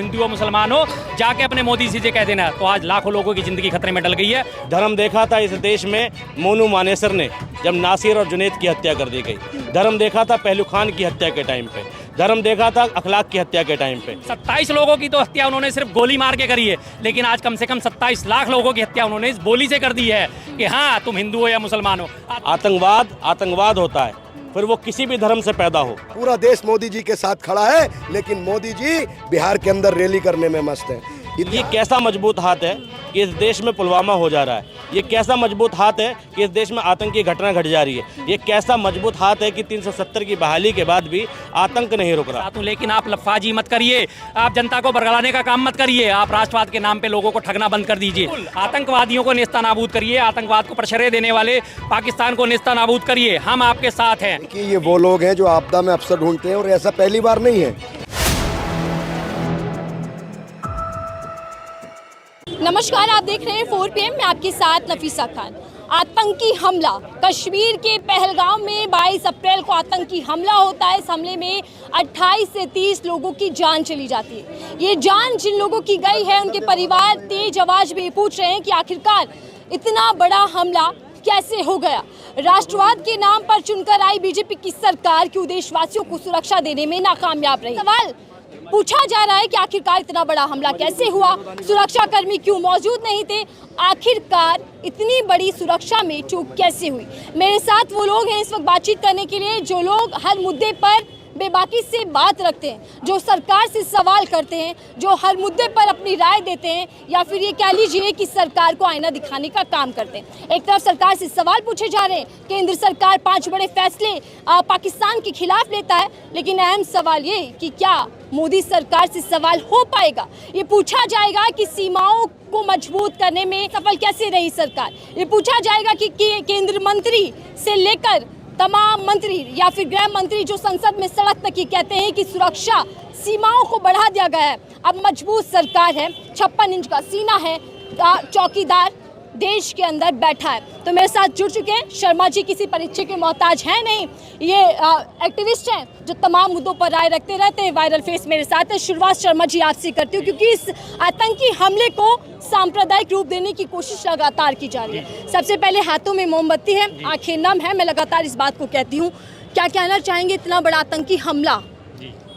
हिंदू और मुसलमान हो, जाके अपने मोदी जी से कह देना। तो आज लाखों लोगों की जिंदगी खतरे में डल गई है। धर्म देखा था इस देश में मोनू मानेसर ने, जब नासिर और जुनैद की हत्या कर दी गई। धर्म देखा था पहलू खान की हत्या के टाइम पे। धर्म देखा था अखलाक की हत्या के टाइम पे। 27 लोगों की तो हत्या उन्होंने सिर्फ गोली मार के करी है, लेकिन आज कम से कम 27 लाख लोगों की हत्या उन्होंने इस बोली से कर दी है कि हाँ तुम हिंदू हो या मुसलमान हो। आतंकवाद होता है, फिर वो किसी भी धर्म से पैदा हो। पूरा देश मोदी जी के साथ खड़ा है, लेकिन मोदी जी बिहार के अंदर रैली करने में मस्त है। ये कैसा मजबूत हाथ है कि इस देश में पुलवामा हो जा रहा है। ये कैसा मजबूत हाथ है कि इस देश में आतंकी घटना घट जा रही है। ये कैसा मजबूत हाथ है कि 370 की बहाली के बाद भी आतंक नहीं रुक रहा। लेकिन आप लफाजी मत करिए, आप जनता को बरगलाने का काम मत करिए, आप राष्ट्रवाद के नाम पे लोगों को ठगना बंद कर दीजिए। आतंकवादियों को नेस्तनाबूद करिए, आतंकवाद को प्रश्रय देने वाले पाकिस्तान को नेस्तनाबूद करिए। हम आपके साथ हैं। कि ये वो लोग हैं जो आपदा में अफसर ढूंढते हैं, और ऐसा पहली बार नहीं है। नमस्कार, आप देख रहे हैं 4 PM, मैं आपके साथ नफीसा खान। आतंकी हमला कश्मीर के पहलगाम में 22 अप्रैल को आतंकी हमला होता है। इस हमले में 28 से 30 लोगों की जान चली जाती है। ये जान जिन लोगों की गई है, उनके परिवार तेज आवाज में पूछ रहे हैं कि आखिरकार इतना बड़ा हमला कैसे हो गया। राष्ट्रवाद के नाम पर चुनकर आई बीजेपी की सरकार क्यों देशवासियों को सुरक्षा देने में नाकामयाब रही। सवाल पूछा जा रहा है कि आखिरकार इतना बड़ा हमला कैसे हुआ, सुरक्षा कर्मी क्यों मौजूद नहीं थे, आखिरकार इतनी बड़ी सुरक्षा में चूक कैसे हुई। मेरे साथ वो लोग हैं इस वक्त बातचीत करने के लिए, जो लोग हर मुद्दे पर बेबाकी से बात रखते हैं, जो सरकार से सवाल करते हैं, जो हर मुद्दे पर अपनी राय देते हैं, या फिर ये कह लीजिए कि सरकार को आईना दिखाने का काम करते हैं। एक तरफ सरकार से सवाल पूछे जा रहे हैं, केंद्र सरकार 5 बड़े फैसले पाकिस्तान के खिलाफ लेता है, लेकिन अहम सवाल ये कि क्या मोदी सरकार से सवाल हो पाएगा। ये पूछा जाएगा कि सीमाओं को मजबूत करने में सफल कैसे रही सरकार। ये पूछा जाएगा कि केंद्र मंत्री से लेकर तमाम मंत्री या फिर गृह मंत्री जो संसद में सड़क तक ही कहते हैं कि सुरक्षा सीमाओं को बढ़ा दिया गया है, अब मजबूत सरकार है, 56 इंच का सीना है, चौकीदार देश के अंदर बैठा है। तो मेरे साथ जुड़ चुके हैं शर्मा जी, किसी परिचय के मोहताज हैं नहीं, ये एक्टिविस्ट हैं जो तमाम मुद्दों पर राय रखते रहते हैं। वायरल फेस मेरे साथ है। शुरुआत शर्मा जी आपसे करती हूँ, क्योंकि इस आतंकी हमले को सांप्रदायिक रूप देने की कोशिश लगातार की जा रही है। सबसे पहले हाथों में मोमबत्ती है, आंखें नम है, मैं लगातार इस बात को कहती हूँ। क्या कहना चाहेंगे, इतना बड़ा आतंकी हमला,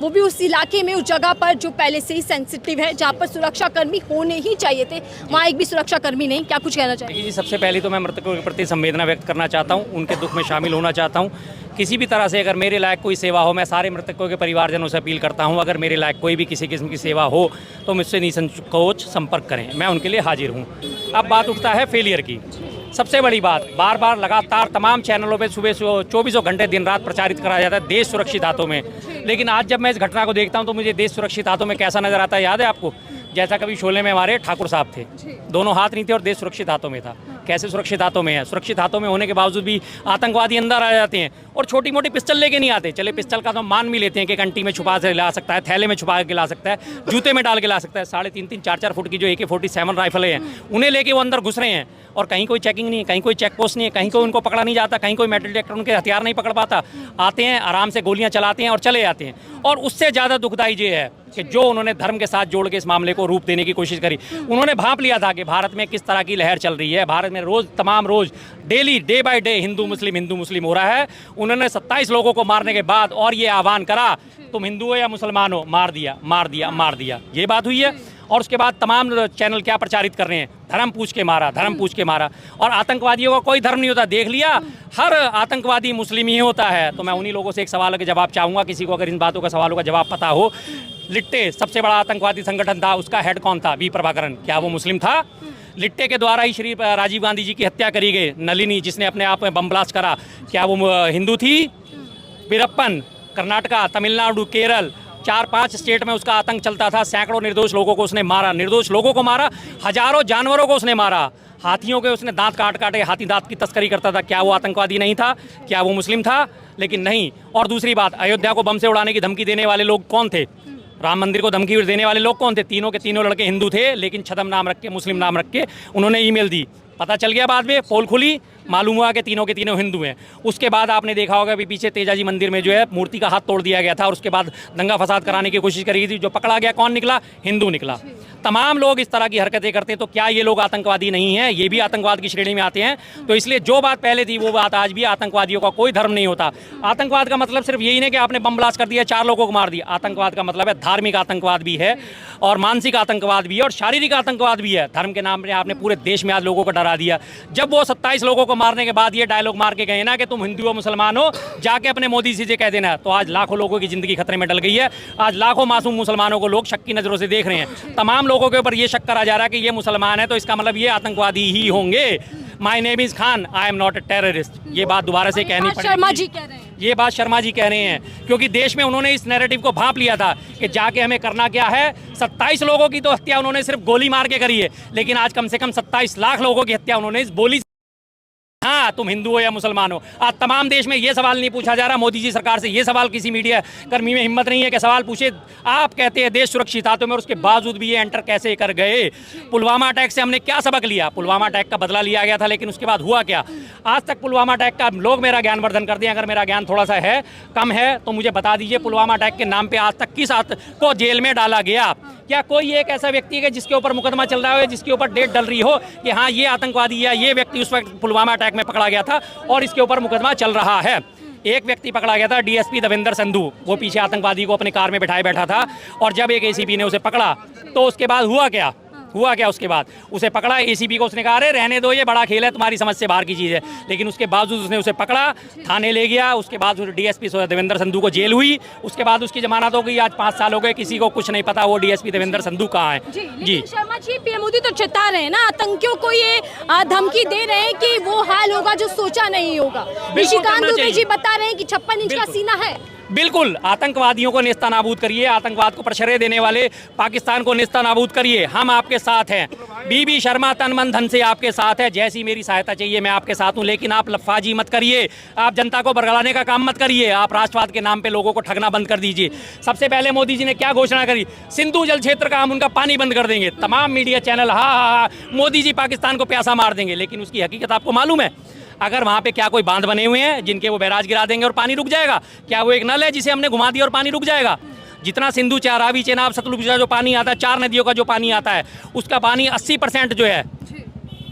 वो भी उस इलाके में, उस जगह पर जो पहले से ही सेंसिटिव है, जहाँ पर सुरक्षा कर्मी होने ही चाहिए थे, वहाँ एक भी सुरक्षा कर्मी नहीं। क्या कुछ कहना चाहिए? जी, सबसे पहले तो मैं मृतकों के प्रति संवेदना व्यक्त करना चाहता हूँ, उनके दुख में शामिल होना चाहता हूँ। किसी भी तरह से अगर मेरे लायक कोई सेवा हो, मैं सारे मृतकों के परिवारजनों से अपील करता हूँ, अगर मेरे लायक कोई भी किसी किस्म की सेवा हो तो मुझसे निसंकोच संपर्क करें, मैं उनके लिए हाजिर हूँ। अब बात उठता है फेलियर की। सबसे बड़ी बात, बार बार लगातार तमाम चैनलों पे सुबह 24 घंटे दिन रात प्रचारित कराया जाता है देश सुरक्षित हाथों में, लेकिन आज जब मैं इस घटना को देखता हूं तो मुझे देश सुरक्षित हाथों में कैसा नजर आता है, याद है आपको? जैसा कभी शोले में हमारे ठाकुर साहब थे, दोनों हाथ नहीं थे और देश सुरक्षित हाथों में था। कैसे सुरक्षित हाथों में है? सुरक्षित हाथों में होने के बावजूद भी आतंकवादी अंदर आ जाते हैं और छोटी मोटी पिस्टल लेके नहीं आते। चले पिस्टल का तो मान भी लेते हैं कि कंटी में छुपा के ला सकता है, थैले में छुपा के ला सकता है, जूते में डाल के ला सकता है। 3.5, 4 फुट की जो AK-47 राइफलें हैं, उन्हें लेके वो अंदर घुस रहे हैं और कहीं कोई चेकिंग नहीं है, कहीं कोई चेक पोस्ट नहीं है, कहीं कोई उनको पकड़ा नहीं जाता, कहीं कोई मेटल डिटेक्टर उनके हथियार नहीं पकड़ पाता। आते हैं, आराम से गोलियां चलाते हैं और चले जाते हैं। और उससे ज़्यादा दुखदाई ये है कि जो उन्होंने धर्म के साथ जोड़ के इस मामले को रूप देने की कोशिश करी। उन्होंने भांप लिया था कि भारत में किस तरह की लहर चल रही है, भारत में रोज़ daily day by day Hindu Muslim हो रहा है। उन्होंने 27 लोगों को मारने के बाद और ये आह्वान करा, तुम हिंदू हो या मुसलमान हो, मार दिया, ये बात हुई है। और उसके बाद तमाम चैनल क्या प्रचारित कर रहे हैं, धर्म पूछ के मारा। और आतंकवादियों का कोई धर्म नहीं होता, देख लिया, हर आतंकवादी मुस्लिम ही होता है। तो मैं उन्हीं लोगों से एक सवाल का जवाब चाहूँगा, किसी को अगर इन बातों का सवालों का जवाब पता हो। लिट्टे सबसे बड़ा आतंकवादी संगठन था, उसका हेड कौन था? वी प्रभाकरन। क्या वो मुस्लिम था? लिट्टे के द्वारा ही श्री राजीव गांधी जी की हत्या करी गई। नलिनी, जिसने अपने आप में बम ब्लास्ट करा, क्या वो हिंदू थी? वीरप्पन, कर्नाटका, तमिलनाडु, केरल, 4-5 स्टेट में उसका आतंक चलता था। सैकड़ों निर्दोष लोगों को उसने मारा, हजारों जानवरों को उसने मारा, हाथियों के उसने दांत काटे, हाथी दांत की तस्करी करता था। क्या वो आतंकवादी नहीं था? क्या वो मुस्लिम था? लेकिन नहीं। और दूसरी बात, अयोध्या को बम से उड़ाने की धमकी देने वाले लोग कौन थे? राम मंदिर को धमकी देने वाले लोग कौन थे? तीनों के तीनों लड़के हिंदू थे, लेकिन छदम नाम रख के, मुस्लिम नाम रख के उन्होंने ईमेल दी। पता चल गया बाद में, पोल खुली, मालूम हुआ कि तीनों के तीनों हिंदू हैं। उसके बाद आपने देखा होगा भी पीछे तेजाजी मंदिर में जो है मूर्ति का हाथ तोड़ दिया गया था और उसके बाद दंगा फसाद कराने की कोशिश करी थी। जो पकड़ा गया कौन निकला? हिंदू निकला। तमाम लोग इस तरह की हरकतें करते हैं, तो क्या ये लोग आतंकवादी नहीं हैं? ये भी आतंकवाद की श्रेणी में आते हैं। तो इसलिए जो बात पहले थी वो बात आज भी, आतंकवादियों का कोई धर्म नहीं होता। आतंकवाद का मतलब सिर्फ यही नहीं कि आपने बम ब्लास्ट कर दिया, 4 लोगों को मार दिया। आतंकवाद का मतलब है धार्मिक आतंकवाद भी है और मानसिक आतंकवाद भी है और शारीरिक आतंकवाद भी है। धर्म के नाम पर आपने पूरे देश में आज लोगों को डरा दिया। जब वो 27 लोगों को मारने के बाद ये डायलॉग मार के गए ना कि तुम हिंदू हो मुसलमान हो, जाके अपने मोदी जी से कह देना, तो आज लाखों लोगों की जिंदगी खतरे में डल गई है। आज लाखों मासूम मुसलमानों को लोग शक की नजरों से देख रहे हैं। तमाम लोगों के ऊपर ये शक करा जा रहा है कि ये मुसलमान है तो इसका मतलब ये आतंकवादी ही होंगे। My name is Khan, I am not a terrorist. ये बात दोबारा से कहनी पड़ेगी। शर्मा जी कह रहे हैं, ये बात शर्मा जी कह रहे हैं, क्योंकि देश में उन्होंने इस नैरेटिव को भांप लिया था कि जाके हमें करना क्या है। 27 लोगों की तो हत्या उन्होंने सिर्फ गोली मार के करी है, लेकिन आज कम से कम 27 लाख लोगों की हत्या उन्होंने इस बोली। हाँ, तुम हिंदू हो या मुसलमान हो। आज तमाम देश में ये सवाल नहीं पूछा जा रहा। मोदी जी सरकार से ये सवाल किसी मीडिया कर्मी में हिम्मत नहीं है कि सवाल पूछे। आप कहते हैं देश सुरक्षित हाथों में और उसके बावजूद भी ये एंटर कैसे कर गए। पुलवामा अटैक से हमने क्या सबक लिया? पुलवामा अटैक का बदला लिया गया था, लेकिन उसके बाद हुआ क्या? आज तक पुलवामा अटैक का लोग मेरा ज्ञानवर्धन कर दें। अगर मेरा ज्ञान थोड़ा सा है, कम है, तो मुझे बता दीजिए पुलवामा अटैक के नाम पर आज तक किस को जेल में डाला गया? क्या कोई एक ऐसा व्यक्ति है जिसके ऊपर मुकदमा चल रहा हो, जिसके ऊपर डेट डल रही हो कि हाँ ये आतंकवादी या ये व्यक्ति उस वक्त पुलवामा अटैक में पकड़ा गया था और इसके ऊपर मुकदमा चल रहा है? एक व्यक्ति पकड़ा गया था, डीएसपी देवेंद्र संधू। वो पीछे आतंकवादी को अपने कार में बिठाए बैठा था और जब एक एसीपी ने उसे पकड़ा तो उसके बाद हुआ क्या? उसके बाद उसे पकड़ा, एसीपी को उसने कहा अरे रहने दो, ये बड़ा खेल है, तुम्हारी समझ से बाहर की चीज़ है। लेकिन उसके बावजूद उसने उसे पकड़ा, थाने ले गया। उसके बाद डीएसपी देवेंद्र संधू को जेल हुई। उसके बाद उसकी जमानत हो गई। आज 5 साल हो गए, किसी को कुछ नहीं पता वो डीएसपी देवेंद्र संधू कहाँ है। जी शर्मा जी, पीएम मोदी तो चिता रहे हैं ना, आतंकियों को ये धमकी दे रहे हैं कि वो हाल होगा जो सोचा नहीं होगा। निशिकांत दुबे जी बता रहे हैं कि 56 इंच का सीना है। बिल्कुल, आतंकवादियों को नेस्तनाबूद करिए, आतंकवाद को प्रश्रय देने वाले पाकिस्तान को नेस्तनाबूद करिए। हम आपके साथ हैं। बीबी शर्मा तन मन धन से आपके साथ है। जैसी मेरी सहायता चाहिए मैं आपके साथ हूं, लेकिन आप लफाजी मत करिए, आप जनता को बरगलाने का काम मत करिए, आप राष्ट्रवाद के नाम पे लोगों को ठगना बंद कर दीजिए। सबसे पहले मोदी जी ने क्या घोषणा करी? सिंधु जल क्षेत्र का हम उनका पानी बंद कर देंगे। तमाम मीडिया चैनल हाँ मोदी जी पाकिस्तान को प्यासा मार देंगे, लेकिन उसकी हकीकत आपको मालूम है? अगर वहाँ पे क्या कोई बांध बने हुए हैं जिनके वो बैराज गिरा देंगे और पानी रुक जाएगा? क्या वो एक नल है जिसे हमने घुमा दिया और पानी रुक जाएगा? जितना सिंधु, रावी, चेनाब, सतलुज का जो पानी आता है, 4 नदियों का जो पानी आता है, उसका पानी 80% जो है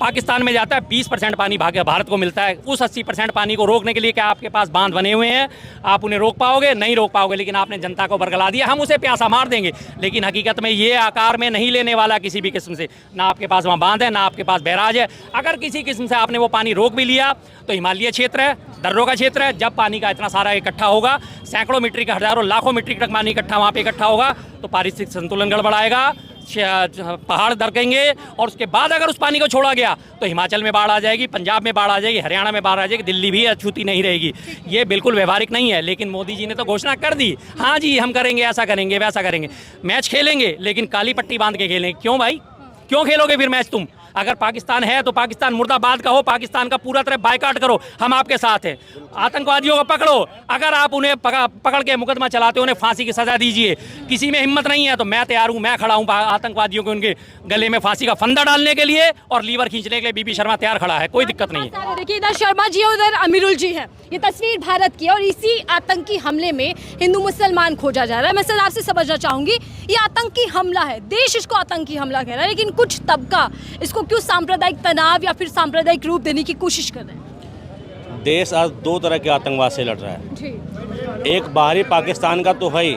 पाकिस्तान में जाता है, 20% पानी भारत को मिलता है। उस 80% पानी को रोकने के लिए क्या आपके पास बांध बने हुए हैं? आप उन्हें रोक पाओगे? नहीं रोक पाओगे। लेकिन आपने जनता को बरगला दिया, हम उसे प्यासा मार देंगे, लेकिन हकीकत में ये आकार में नहीं लेने वाला किसी भी किस्म से। ना आपके पास वहाँ बांध है, ना आपके पास बैराज है। अगर किसी किस्म से आपने वो पानी रोक भी लिया तो हिमालय क्षेत्र है, दर्रों का क्षेत्र है। जब पानी का इतना सारा इकट्ठा होगा, सैकड़ों मीट्रिक, हजारों, लाखों मीट्रिक टन पानी इकट्ठा वहाँ पे इकट्ठा होगा, तो पारिस्थितिक संतुलन गड़बड़ाएगा, पहाड़ दरकेंगे और उसके बाद अगर उस पानी को छोड़ा गया तो हिमाचल में बाढ़ आ जाएगी, पंजाब में बाढ़ आ जाएगी, हरियाणा में बाढ़ आ जाएगी, दिल्ली भी अछूती नहीं रहेगी। ये बिल्कुल व्यवहारिक नहीं है। लेकिन मोदी जी ने तो घोषणा कर दी, हाँ जी हम करेंगे, ऐसा करेंगे, वैसा करेंगे। मैच खेलेंगे लेकिन काली पट्टी बांध के खेलेंगे। क्यों भाई, क्यों खेलोगे फिर मैच तुम? अगर पाकिस्तान है तो पाकिस्तान मुर्दाबाद कहो, पाकिस्तान का पूरा तरह बायकाट करो, हम आपके साथ हैं। आतंकवादियों को पकड़ो, अगर आप उन्हें पकड़ के मुकदमा चलाते हो, उन्हें फांसी की सजा दीजिए। किसी में हिम्मत नहीं है तो मैं तैयार हूं, मैं खड़ा हूं आतंकवादियों को उनके गले में फांसी का फंदा डालने के लिए और लीवर खींचने के लिए बीबी शर्मा तैयार खड़ा है, कोई दिक्कत नहीं है। देखिए इधर शर्मा जी और उधर अमीरुल जी हैं। ये तस्वीर भारत की है और इसी आतंकी हमले में हिंदू मुसलमान खोजा जा रहा है। मैं सर आपसे समझना चाहूंगी, ये आतंकी हमला है, देश इसको आतंकी हमला कह रहा है, लेकिन कुछ तबका इसको क्यों सांप्रदायिक तनाव या फिर सांप्रदायिक रूप देने की कोशिश कर रहे हैं? देश आज 2 तरह के आतंकवाद से लड़ रहा है जी। एक बाहरी पाकिस्तान का तो है ही,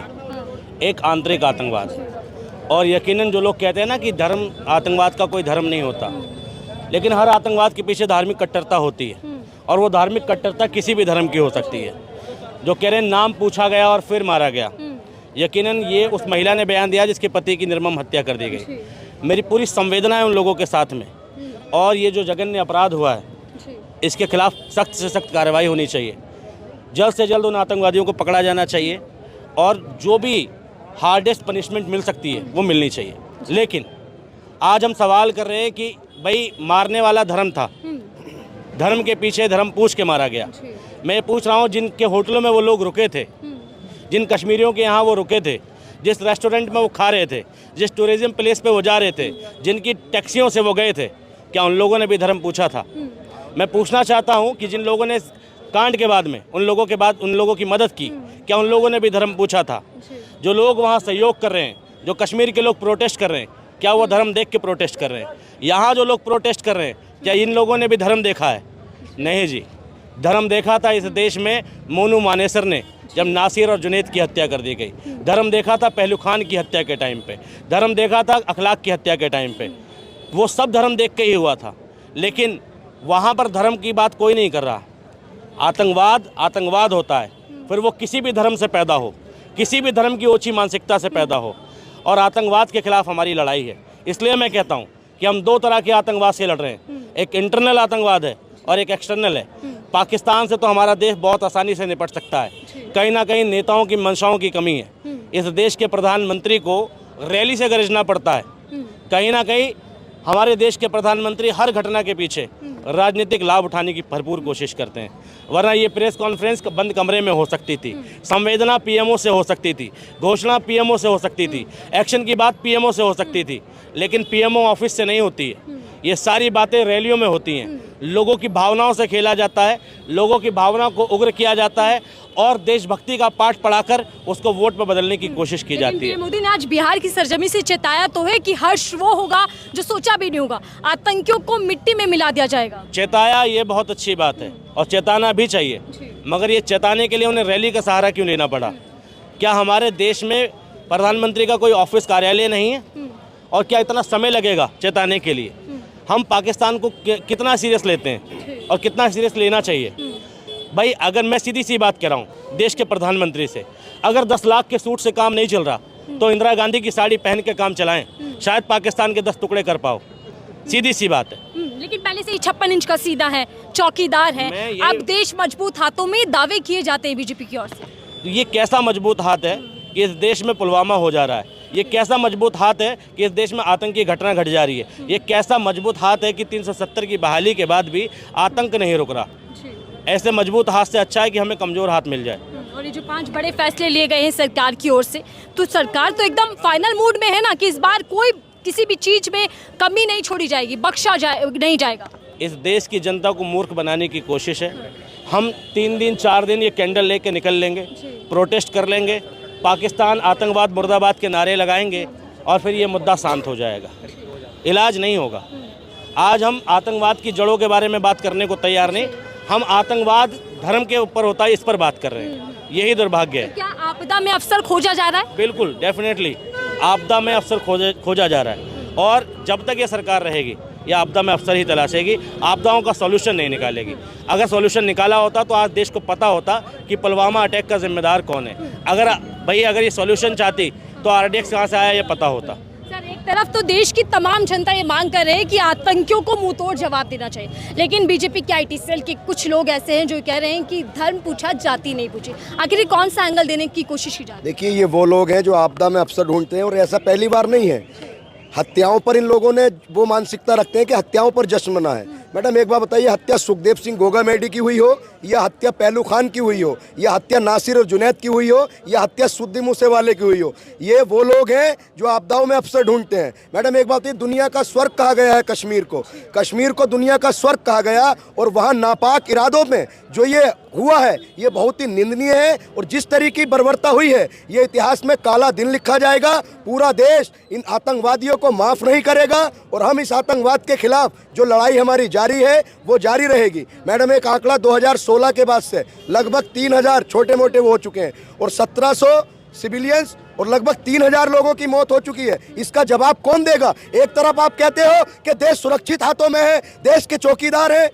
एक आंतरिक आतंकवाद। और यकीनन जो लोग कहते हैं ना कि धर्म, आतंकवाद का कोई धर्म नहीं होता, लेकिन हर आतंकवाद के पीछे धार्मिक कट्टरता होती है और वो धार्मिक कट्टरता किसी भी धर्म की हो सकती है। जो कह रहे हैं नाम पूछा गया और फिर मारा गया, यकीनन ये उस महिला ने बयान दिया जिसके पति की निर्मम हत्या कर दी गई। मेरी पूरी संवेदना है उन लोगों के साथ में, और ये जो जघन्य अपराध हुआ है इसके खिलाफ सख्त से सख्त कार्रवाई होनी चाहिए। जल्द से जल्द उन आतंकवादियों को पकड़ा जाना चाहिए और जो भी हार्डेस्ट पनिशमेंट मिल सकती है वो मिलनी चाहिए। लेकिन आज हम सवाल कर रहे हैं कि भाई मारने वाला धर्म था, धर्म के पीछे धर्म पूछ के मारा गया। मैं पूछ रहा हूँ जिनके होटलों में वो लोग रुके थे, जिन कश्मीरियों के यहाँ वो रुके थे, जिस रेस्टोरेंट में वो खा रहे थे, जिस टूरिज्म प्लेस पे वो जा रहे थे, जिनकी टैक्सियों से वो गए थे, क्या उन लोगों ने भी धर्म पूछा था? मैं पूछना चाहता हूं कि जिन लोगों ने कांड के बाद में उन लोगों की मदद की, क्या उन लोगों ने भी धर्म पूछा था? जो लोग वहां सहयोग कर रहे हैं, जो कश्मीर के लोग प्रोटेस्ट कर रहे हैं, क्या वो धर्म देख के प्रोटेस्ट कर रहे हैं? यहाँ जो लोग प्रोटेस्ट कर रहे हैं, क्या इन लोगों ने भी धर्म देखा है? नहीं जी। धर्म देखा था इस देश में मोनू मानेसर ने, जब नासिर और जुनैद की हत्या कर दी गई। धर्म देखा था पहलू खान की हत्या के टाइम पे। धर्म देखा था अखलाक की हत्या के टाइम पे। वो सब धर्म देख के ही हुआ था। लेकिन वहाँ पर धर्म की बात कोई नहीं कर रहा। आतंकवाद होता है, फिर वो किसी भी धर्म से पैदा हो, किसी भी धर्म की ऊंची मानसिकता से पैदा हो, और आतंकवाद के खिलाफ हमारी लड़ाई है। इसलिए मैं कहता हूँ कि हम दो तरह के आतंकवाद से लड़ रहे हैं। एक इंटरनल आतंकवाद है और एक एक्सटर्नल है। पाकिस्तान से तो हमारा देश बहुत आसानी से निपट सकता है। कहीं ना कहीं नेताओं की मंशाओं की कमी है। इस देश के प्रधानमंत्री को रैली से गरजना पड़ता है। कहीं ना कहीं हमारे देश के प्रधानमंत्री हर घटना के पीछे राजनीतिक लाभ उठाने की भरपूर कोशिश करते हैं। वरना ये प्रेस कॉन्फ्रेंस बंद कमरे में हो सकती थी, संवेदना पीएमओ से हो सकती थी, घोषणा पीएमओ से हो सकती थी, एक्शन की बात पीएमओ से हो सकती थी, लेकिन पीएमओ ऑफिस से नहीं होती है। ये सारी बातें रैलियों में होती हैं। लोगों की भावनाओं से खेला जाता है, लोगों की भावनाओं को उग्र किया जाता है और देशभक्ति का पाठ पढ़ाकर उसको वोट पर बदलने की कोशिश की जाती है। मोदी ने आज बिहार की सरजमी से चेताया तो है कि हर्ष वो होगा जो सोचा भी नहीं होगा, आतंकियों को मिट्टी में मिला दिया जाएगा। चेताया, ये बहुत अच्छी बात है और चेताना भी चाहिए, मगर ये चेताने के लिए उन्हें रैली का सहारा क्यों लेना पड़ा? क्या हमारे देश में प्रधानमंत्री का कोई ऑफिस कार्यालय नहीं है? और क्या इतना समय लगेगा चेताने के लिए? हम पाकिस्तान को कितना सीरियस लेते हैं और कितना सीरियस लेना चाहिए? भाई, अगर मैं सीधी सी बात कह रहा हूँ देश के प्रधानमंत्री से, अगर 10 लाख के सूट से काम नहीं चल रहा तो इंदिरा गांधी की साड़ी पहन के काम चलाएं, शायद पाकिस्तान के 10 टुकड़े कर पाओ। सीधी सी बात है। लेकिन पहले से ही 56 इंच का सीधा है, चौकीदार है। अब देश मजबूत हाथों में दावे किए जाते हैं बीजेपी की ओर से। ये कैसा मजबूत हाथ है कि इस देश में पुलवामा हो जा रहा है? ये कैसा मजबूत हाथ है कि इस देश में आतंकी घटना घट जा रही है? ये कैसा मजबूत हाथ है कि 370 की बहाली के बाद भी आतंक नहीं रुक रहा? ऐसे मजबूत हाथ से अच्छा है कि हमें कमज़ोर हाथ मिल जाए। और ये जो 5 बड़े फैसले लिए गए हैं सरकार की ओर से, तो सरकार तो एकदम फाइनल मूड में है ना कि इस बार कोई किसी भी चीज़ में कमी नहीं छोड़ी जाएगी, बख्शा नहीं जाएगा। इस देश की जनता को मूर्ख बनाने की कोशिश है। हम 3 दिन 4 दिन ये कैंडल लेके निकल लेंगे, प्रोटेस्ट कर लेंगे, पाकिस्तान आतंकवाद मुर्दाबाद के नारे लगाएंगे और फिर ये मुद्दा शांत हो जाएगा। इलाज नहीं होगा। आज हम आतंकवाद की जड़ों के बारे में बात करने को तैयार नहीं, हम आतंकवाद धर्म के ऊपर होता है इस पर बात कर रहे हैं। यही दुर्भाग्य है। क्या आपदा में अफसर खोजा जा रहा है? बिल्कुल, डेफिनेटली आपदा में अफसर खोजा जा रहा है। और जब तक ये सरकार रहेगी या आपदा में अफसर ही तलाशेगी, आपदाओं का सॉल्यूशन नहीं निकालेगी। अगर सॉल्यूशन निकाला होता तो आज देश को पता होता कि पुलवामा अटैक का जिम्मेदार कौन है। अगर ये सॉल्यूशन चाहती तो RDX कहाँ से आया ये पता होता। सर, एक तरफ तो देश की तमाम जनता ये मांग कर रहे हैं कि आतंकियों को मुंह तोड़ जवाब देना चाहिए, लेकिन बीजेपी के IT सेल के कुछ लोग ऐसे हैं जो कह रहे हैं कि धर्म पूछा, जाति नहीं पूछी। आखिर ये कौन सा एंगल देने की कोशिश की जा रही है? देखिए, ये वो लोग हैं जो आपदा में अफसर ढूंढते हैं और ऐसा पहली बार नहीं है। हत्याओं पर इन लोगों ने वो मानसिकता रखते हैं कि हत्याओं पर जश्न मना है। मैडम, एक बार बताइए, हत्या सुखदेव सिंह गोगामेडी की हुई हो, या हत्या पहलू खान की हुई हो, या हत्या नासिर और जुनैद की हुई हो, या हत्या सुद्दी मूसेवाले की हुई हो, ये वो लोग हैं जो आपदाओं में अफसर ढूंढते हैं। मैडम, एक बात बताइए, दुनिया का स्वर्ग कहा गया है कश्मीर को दुनिया का स्वर्ग कहा गया, और वहाँ नापाक इरादों में जो ये हुआ है ये बहुत ही निंदनीय है। और जिस तरीके की बर्बरता हुई है, ये इतिहास में काला दिन लिखा जाएगा। पूरा देश इन आतंकवादियों को माफ नहीं करेगा और हम इस आतंकवाद के खिलाफ जो लड़ाई हमारी जारी है वो जारी रहेगी। मैडम, एक आंकड़ा 2016 के बाद से लगभग 3000 छोटे मोटे वो हो चुके हैं और 1700 सिविलियंस और लगभग 3000 लोगों की मौत हो चुकी है। इसका जवाब कौन देगा? एक तरफ आप कहते हो कि देश सुरक्षित हाथों में है, देश के चौकीदार हैं।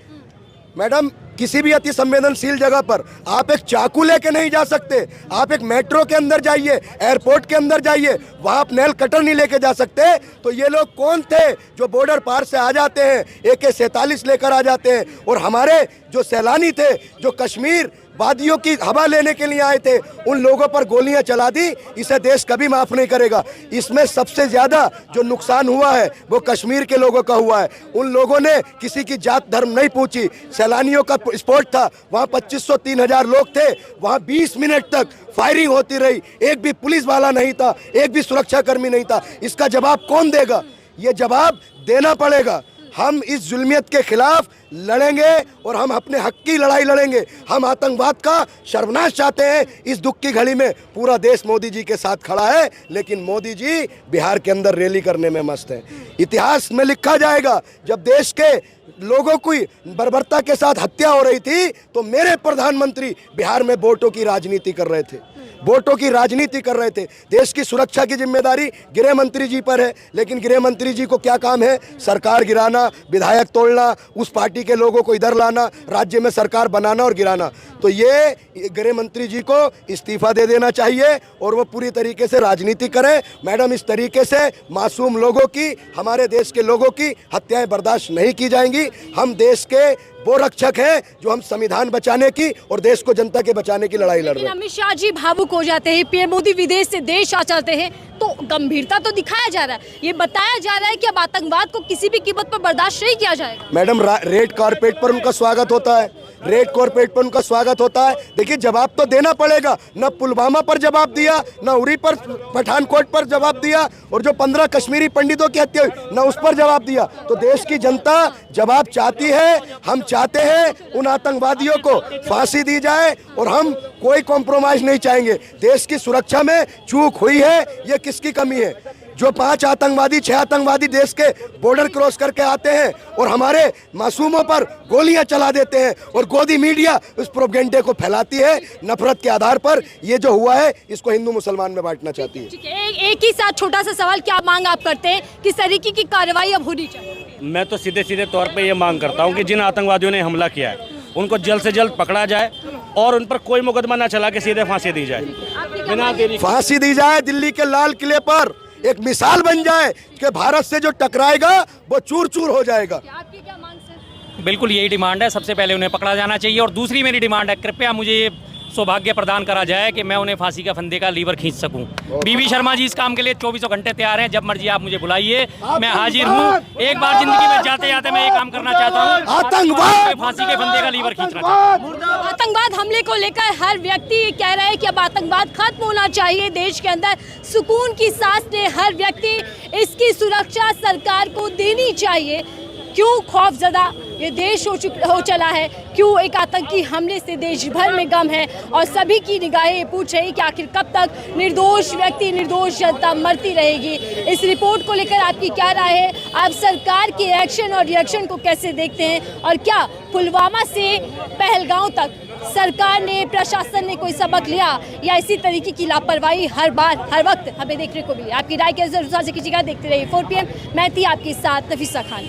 मैडम, किसी भी अति संवेदनशील जगह पर आप एक चाकू लेके नहीं जा सकते। आप एक मेट्रो के अंदर जाइए, एयरपोर्ट के अंदर जाइए, वहाँ आप नेल कटर नहीं लेके जा सकते। तो ये लोग कौन थे जो बॉर्डर पार से आ जाते हैं, AK-47 लेकर आ जाते हैं, और हमारे जो सैलानी थे जो कश्मीर वादियों की हवा लेने के लिए आए थे, उन लोगों पर गोलियां चला दी। इसे देश कभी माफ नहीं करेगा। इसमें सबसे ज्यादा जो नुकसान हुआ है वो कश्मीर के लोगों का हुआ है। उन लोगों ने किसी की जात धर्म नहीं पूछी। सैलानियों का स्पॉट था, वहाँ 2500-3000 लोग थे, वहाँ 20 मिनट तक फायरिंग होती रही। एक भी पुलिस वाला नहीं था, एक भी सुरक्षा कर्मी नहीं था। इसका जवाब कौन देगा? ये जवाब देना पड़ेगा। हम इस जुल्मियत के खिलाफ लड़ेंगे और हम अपने हक की लड़ाई लड़ेंगे। हम आतंकवाद का सर्वनाश चाहते हैं। इस दुख की घड़ी में पूरा देश मोदी जी के साथ खड़ा है, लेकिन मोदी जी बिहार के अंदर रैली करने में मस्त हैं। इतिहास में लिखा जाएगा, जब देश के लोगों की बर्बरता के साथ हत्या हो रही थी तो मेरे प्रधानमंत्री बिहार में वोटों की राजनीति कर रहे थे, वोटों की राजनीति कर रहे थे। देश की सुरक्षा की जिम्मेदारी गृह मंत्री जी पर है, लेकिन गृह मंत्री जी को क्या काम है? सरकार गिराना, विधायक तोड़ना, उस पार्टी के लोगों को इधर लाना, राज्य में सरकार बनाना और गिराना। तो ये गृह मंत्री जी को इस्तीफा दे देना चाहिए और वो पूरी तरीके से राजनीति करें। मैडम, इस तरीके से मासूम लोगों की, हमारे देश के लोगों की हत्याएं बर्दाश्त नहीं की जाएंगी। हम देश के वो रक्षक हैं जो हम संविधान बचाने की और देश को जनता के बचाने की लड़ाई लड़ रहे हैं। अमित शाह जी भावुक हो जाते हैं, पीएम मोदी विदेश से देश आ जाते हैं, तो गंभीरता तो दिखाया जा रहा है, ये बताया जा रहा है कि अब आतंकवाद को किसी भी कीमत पर बर्दाश्त नहीं किया जाएगा। मैडम, रेड कारपेट पर उनका स्वागत होता है, रेड कारपेट पर उनका स्वागत होता है। देखिए, जवाब तो देना पड़ेगा। न पुलवामा पर जवाब दिया, न उरी पर, पठानकोट पर जवाब दिया, और जो 15 कश्मीरी पंडितों की हत्या हुई न उस पर जवाब दिया। तो देश की जनता जवाब चाहती है। हम चाहते हैं उन आतंकवादियों को फांसी दी जाए और हम कोई कॉम्प्रोमाइज नहीं चाहेंगे। देश की सुरक्षा में चूक हुई है, ये किसकी कमी है? जो 5 आतंकवादी 6 आतंकवादी देश के बॉर्डर क्रॉस करके आते हैं और हमारे मासूमों पर गोलियां चला देते हैं, और गोदी मीडिया उस प्रोपेगेंडे को फैलाती है नफरत के आधार पर। ये जो हुआ है, इसको हिंदू मुसलमान में बांटना चाहती है। ठीक है, एक ही साथ छोटा सा सवाल, क्या मांग आप करते हैं, किस तरीके की कार्रवाई अब होनी चाहिए? मैं तो सीधे सीधे तौर पे ये मांग करता हूँ कि जिन आतंकवादियों ने हमला किया है उनको जल्द से जल्द पकड़ा जाए और उन पर कोई मुकदमा न चला के सीधे फांसी दी जाए, बिना देरी फांसी दी जाए। दिल्ली के लाल किले पर एक मिसाल बन जाए कि भारत से जो टकराएगा वो चूर चूर हो जाएगा। आपकी क्या मांग सर? बिल्कुल यही डिमांड है। सबसे पहले उन्हें पकड़ा जाना चाहिए, और दूसरी मेरी डिमांड है, कृपया मुझे ये सौभाग्य प्रदान करा जाए कि मैं उन्हें फांसी का फंदे का लीवर खींच सकूं। बीबी शर्मा जी इस काम के लिए 24 घंटे तैयार हैं। जब मर्जी आप मुझे बुलाइए, मैं हाजिर हूं। एक बार जिंदगी में जाते जाते मैं ये काम करना चाहता हूं, आतंकवाद, फांसी के फंदे का लीवर खींचना चाहता हूं। आतंकवाद हमले को लेकर हर व्यक्ति ये कह रहा है कि अब आतंकवाद खत्म होना चाहिए, देश के अंदर सुकून की सांस ले हर व्यक्ति, इसकी सुरक्षा सरकार को देनी चाहिए। क्यों खौफजदा ये देश हो चला है, क्यों एक आतंकी हमले से देश भर में गम है, और सभी की निगाहें पूछ रही कि आखिर कब तक निर्दोष व्यक्ति, निर्दोष जनता मरती रहेगी। इस रिपोर्ट को लेकर आपकी क्या राय है? आप सरकार के एक्शन और रिएक्शन को कैसे देखते हैं, और क्या पुलवामा से पहलगांव तक सरकार ने, प्रशासन ने कोई सबक लिया, या इसी तरीके की लापरवाही हर बार हर वक्त हमें देखने को मिली? आपकी राय के अनुसार से कीजिएगा। देखते रहिए 4 PM। मैं थी आपके साथ नफीसा खान।